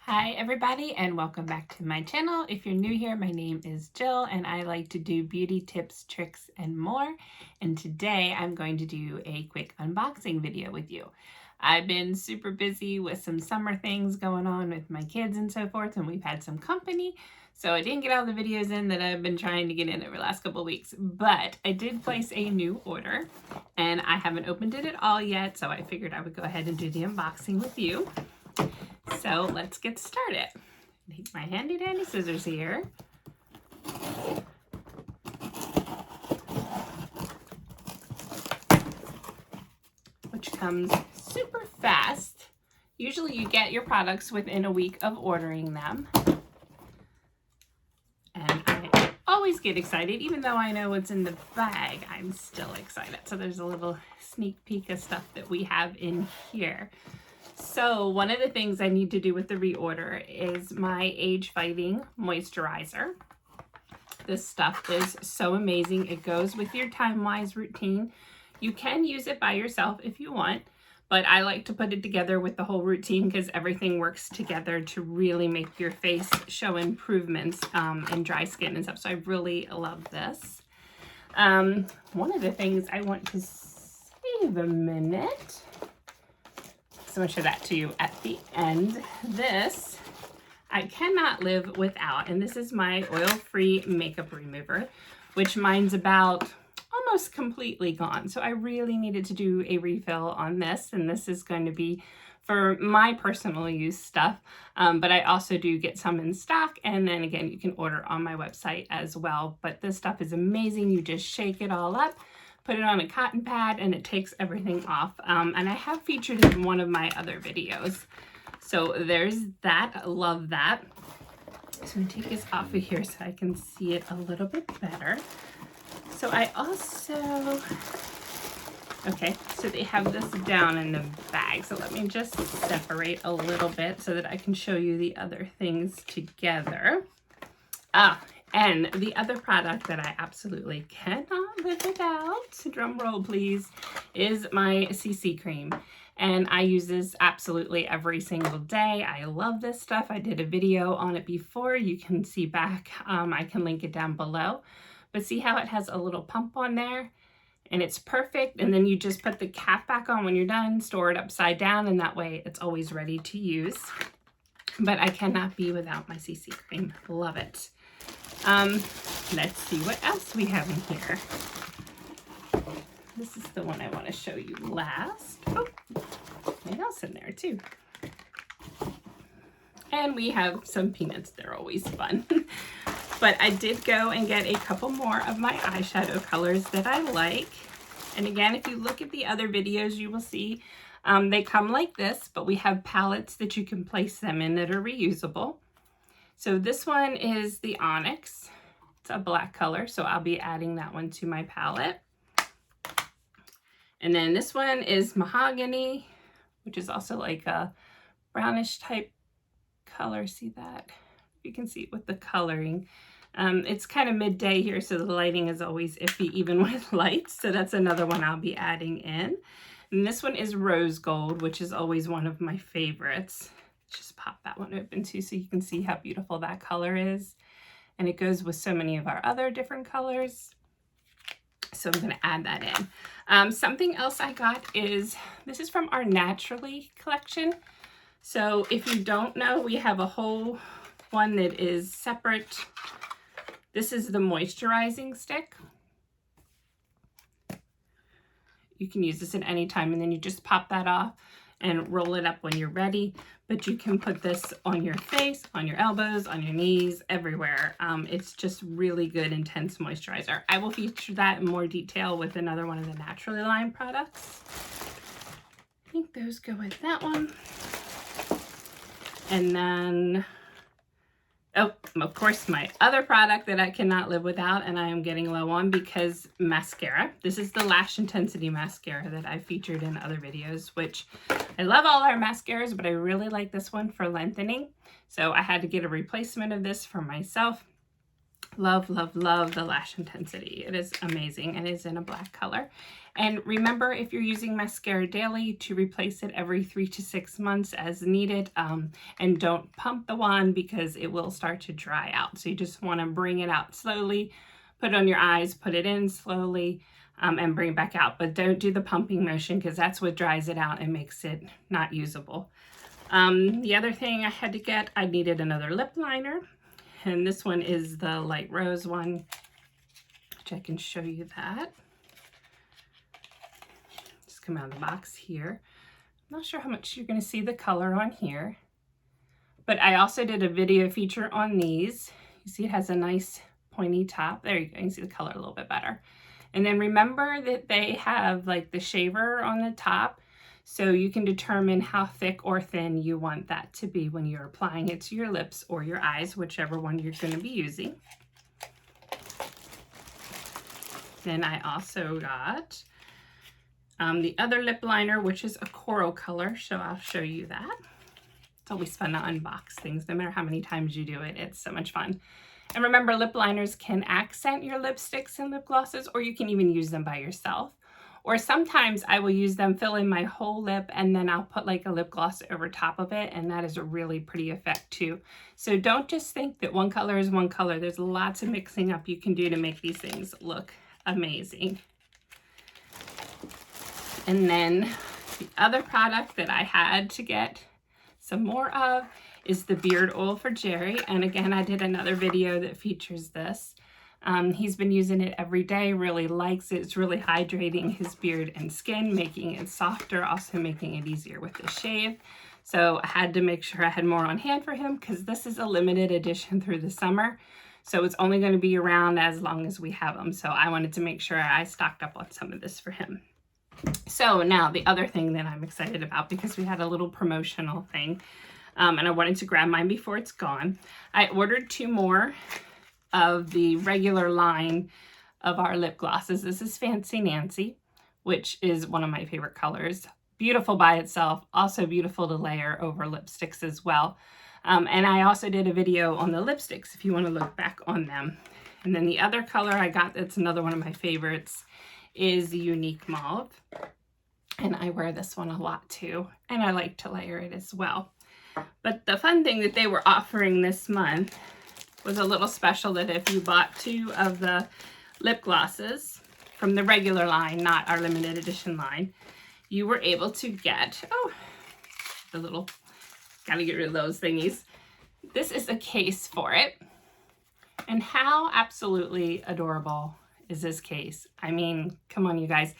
Hi everybody and welcome back to my channel. If you're new here, my name is Jill and I like to do beauty tips, tricks, and more. And today I'm going to do a quick unboxing video with you. I've been super busy with some summer things going on with my kids and so forth, and we've had some company. So I didn't get all the videos in that I've been trying to get in over the last couple of weeks, but I did place a new order and I haven't opened it at all yet. So I figured I would go ahead and do the unboxing with you. So let's get started. Take my handy dandy scissors here. Which comes super fast. Usually you get your products within a week of ordering them. And I always get excited, even though I know what's in the bag, I'm still excited. So there's a little sneak peek of stuff that we have in here. So one of the things I need to do with the reorder is my age fighting moisturizer. This stuff is so amazing. It goes with your time-wise routine. You can use it by yourself if you want, but I like to put it together with the whole routine because everything works together to really make your face show improvements in dry skin and stuff. So I really love this. One of the things I want to save a minute. So I'm going to show that to you at the end. This I cannot live without, and this is my oil-free makeup remover, which mine's about almost completely gone. So I really needed to do a refill on this, and this is going to be for my personal use stuff, but I also do get some in stock, and then again, you can order on my website as well. But this stuff is amazing. You just shake it all up, put it on a cotton pad, and it takes everything off. And I have featured it in one of my other videos. So there's that. I love that. So I'm going to take this off of here so I can see it a little bit better. So I also, okay, so they have this down in the bag. So let me just separate a little bit so that I can show you the other things together. And the other product that I absolutely cannot live without, drum roll please, is my CC cream. And I use this absolutely every single day. I love this stuff. I did a video on it before. You can see back. I can link it down below. But see how it has a little pump on there? And it's perfect. And then you just put the cap back on when you're done, store it upside down, and that way it's always ready to use. But I cannot be without my CC cream. Love it. Let's see what else we have in here. This is the one I want to show you last. Oh, something else in there too. And we have some peanuts. They're always fun. But I did go and get a couple more of my eyeshadow colors that I like. And again, if you look at the other videos, you will see they come like this, but we have palettes that you can place them in that are reusable. So this one is the Onyx. It's a black color, so I'll be adding that one to my palette. And then this one is Mahogany, which is also like a brownish type color. See that? You can see it with the coloring. It's kind of midday here, so the lighting is always iffy even with lights. So that's another one I'll be adding in. And this one is Rose Gold, which is always one of my favorites. Just pop that one open too so you can see how beautiful that color is. And it goes with so many of our other different colors. So I'm going to add that in. Something else I got is, this is from our Naturally collection. So if you don't know, we have a whole one that is separate. This is the Moisturizing Stick. You can use this at any time, and then you just pop that off and roll it up when you're ready. But you can put this on your face, on your elbows, on your knees, everywhere. It's just really good, intense moisturizer. I will feature that in more detail with another one of the Naturally line products. I think those go with that one. And then, oh, of course, my other product that I cannot live without, and I am getting low on, because mascara. This is the Lash Intensity Mascara that I featured in other videos, which I love all our mascaras, but I really like this one for lengthening. So I had to get a replacement of this for myself. Love, love, love the lash intensity. It is amazing and is in a black color. And remember, if you're using mascara daily, to replace it every 3 to 6 months as needed, and don't pump the wand because it will start to dry out. So you just want to bring it out slowly, put it on your eyes, put it in slowly, and bring it back out. But don't do the pumping motion because that's what dries it out and makes it not usable. The other thing I had to get, I needed another lip liner. And this one is the light rose one, which I can show you that. Just come out of the box here. I'm not sure how much you're going to see the color on here. But I also did a video feature on these. You see it has a nice pointy top. There you go. You can see the color a little bit better. And then remember that they have like the shaver on the top, so you can determine how thick or thin you want that to be when you're applying it to your lips or your eyes, whichever one you're going to be using. Then I also got the other lip liner, which is a coral color, so I'll show you that. It's always fun to unbox things, no matter how many times you do it. It's so much fun. And remember, lip liners can accent your lipsticks and lip glosses, or you can even use them by yourself. Or sometimes I will use them, fill in my whole lip, and then I'll put like a lip gloss over top of it, and that is a really pretty effect too. So don't just think that one color is one color. There's lots of mixing up you can do to make these things look amazing. And then the other product that I had to get some more of is the beard oil for Jerry. And again, I did another video that features this. He's been using it every day, really likes it. It's really hydrating his beard and skin, making it softer, also making it easier with the shave. So I had to make sure I had more on hand for him because this is a limited edition through the summer. So it's only going to be around as long as we have them. So I wanted to make sure I stocked up on some of this for him. So now the other thing that I'm excited about, because we had a little promotional thing, and I wanted to grab mine before it's gone. I ordered 2 more of the regular line of our lip glosses. This is Fancy Nancy, which is one of my favorite colors. Beautiful by itself, also beautiful to layer over lipsticks as well. And I also did a video on the lipsticks if you want to look back on them. And then the other color I got that's another one of my favorites is the Unique Mauve. And I wear this one a lot too, and I like to layer it as well. But the fun thing that they were offering this month was a little special that if you bought 2 of the lip glosses from the regular line, not our limited edition line, you were able to get, the little, gotta get rid of those thingies. This is a case for it. And how absolutely adorable is this case? I mean, come on, you guys.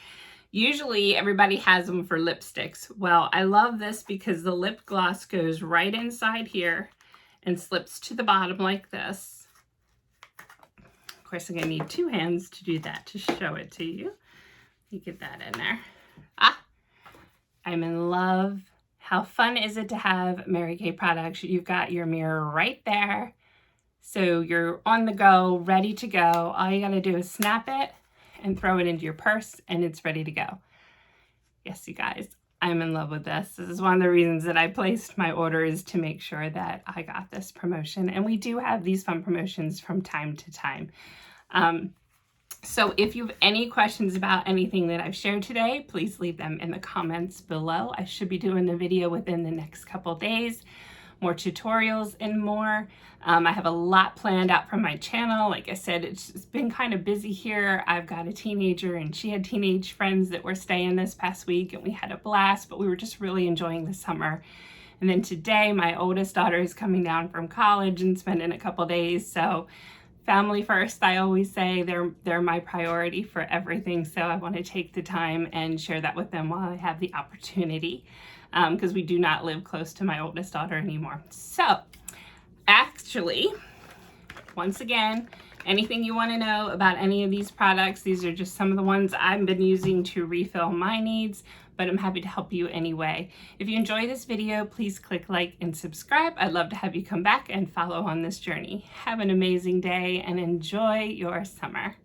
Usually everybody has them for lipsticks. Well, I love this because the lip gloss goes right inside here and slips to the bottom like this. Of course, I'm gonna need 2 hands to do that, to show it to you. You get that in there. I'm in love. How fun is it to have Mary Kay products? You've got your mirror right there. So you're on the go, ready to go. All you gotta do is snap it and throw it into your purse and it's ready to go. Yes, you guys, I'm in love with this. This is one of the reasons that I placed my order, is to make sure that I got this promotion. And we do have these fun promotions from time to time. So if you have any questions about anything that I've shared today, please leave them in the comments below. I should be doing the video within the next couple days. More tutorials and more. I have a lot planned out for my channel. Like I said, it's been kind of busy here. I've got a teenager and she had teenage friends that were staying this past week and we had a blast, but we were just really enjoying the summer. And then today, my oldest daughter is coming down from college and spending a couple days. So family first, I always say. They're my priority for everything. So I want to take the time and share that with them while I have the opportunity. Because we do not live close to my oldest daughter anymore. So, actually, once again, anything you want to know about any of these products, these are just some of the ones I've been using to refill my needs, but I'm happy to help you anyway. If you enjoy this video, please click like and subscribe. I'd love to have you come back and follow on this journey. Have an amazing day and enjoy your summer.